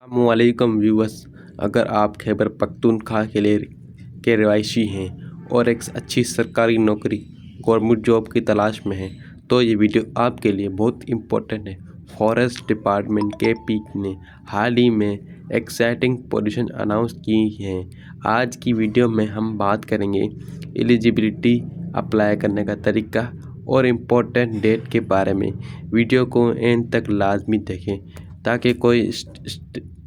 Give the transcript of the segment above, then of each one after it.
अस्सलामुअलैकुम व्यूअर्स। अगर आप खैबर पख्तूनख्वा के रहायशी हैं और एक अच्छी सरकारी नौकरी गवर्नमेंट जॉब की तलाश में हैं तो ये वीडियो आपके लिए बहुत इम्पोर्टेंट है। फॉरेस्ट डिपार्टमेंट KP ने हाल ही में एक्साइटिंग पोजीशन अनाउंस की हैं। आज की वीडियो में हम बात करेंगे एलिजिबिलिटी अप्लाई करने का तरीका और इम्पोर्टेंट डेट के बारे में। वीडियो को एंड तक लाजमी देखें ताकि कोई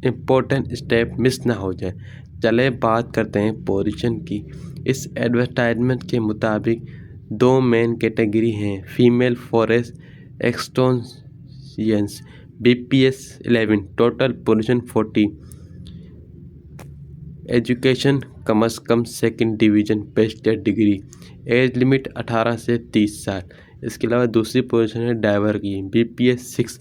इम्पोर्टेंट स्टेप मिस ना हो जाए। चले बात करते हैं पोजीशन की। इस एडवर्टाइजमेंट के मुताबिक दो मेन कैटेगरी हैं। Female forest extensions BPS 11, total position 40, education कम से कम second division bachelor degree, age limit 18 से 30 साल। इसके अलावा दूसरी पोजीशन है ड्राइवर की BPS 6,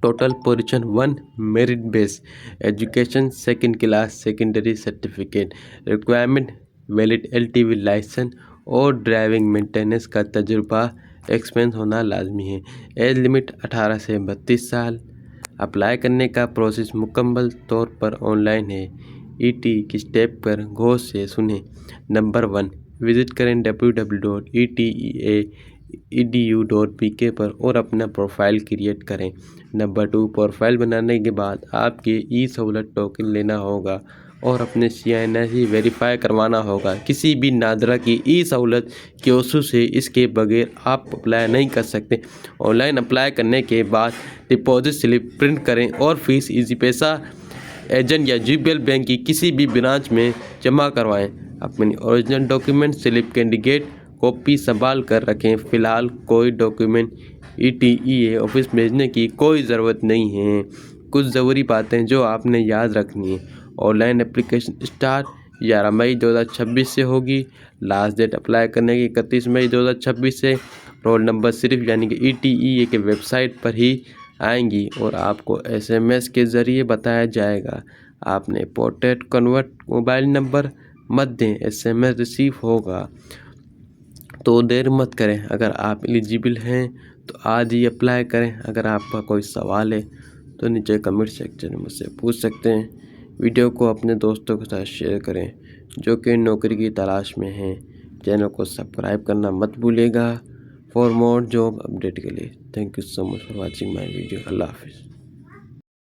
total position 1, merit base, education second class secondary certificate, requirement valid LTV licence और ड्राइविंग मेंटेनेंस का तजुर्बा एक्सपीरियंस होना लाजमी है। एज लिमिट 18 से 32 साल। अप्लाई करने का प्रोसेस मुकम्मल तौर पर ऑनलाइन है। ET की स्टेप पर गौर से सुनें। नंबर 1, विज़िट करें www.eta.edu.pk पर और अपना प्रोफाइल क्रिएट करें। नंबर 2, प्रोफाइल बनाने के बाद आपके ई-सहूलत टोकन लेना होगा और अपने CNIC वेरीफाई करवाना होगा। किसी भी नादरा की ई-सहूलत क्योसू से इसके बगैर आप अप्लाई नहीं कर सकते। ऑनलाइन अप्लाई करने के बाद डिपॉजिट स्लिप प्रिंट करें और फीस इजी पैसा एजेंट या GBL बैंक की किसी भी ब्रांच में जमा करवाएं। अपनी original document slip candidate copy संभाल कर रखें। फ़िलहाल कोई डॉक्यूमेंट ETA ऑफिस भेजने की कोई ज़रूरत नहीं है। कुछ ज़रूरी बातें जो आपने याद रखनी है। ऑनलाइन एप्लीकेशन स्टार्ट 11 मई 2026 से होगी। लास्ट डेट अप्लाई करने की 31 मई 2026 से। रोल नंबर सिर्फ यानी कि ETA के वेबसाइट पर ही आएंगी और आपको SMS के ज़रिए बताया जाएगा। आपने पोर्ट्रेट कन्वर्ट मोबाइल नंबर मत दें, SMS रिसीव होगा। तो देर मत करें। अगर आप एलिजिबल हैं तो आज ही अप्लाई करें। अगर आपका कोई सवाल है तो नीचे कमेंट सेक्शन में मुझसे पूछ सकते हैं। वीडियो को अपने दोस्तों के साथ शेयर करें जो कि नौकरी की तलाश में हैं। चैनल को सब्सक्राइब करना मत भूलिएगा फॉर मोर जॉब अपडेट के लिए। Thank you so much for watching my video. अल्लाह हाफिज़।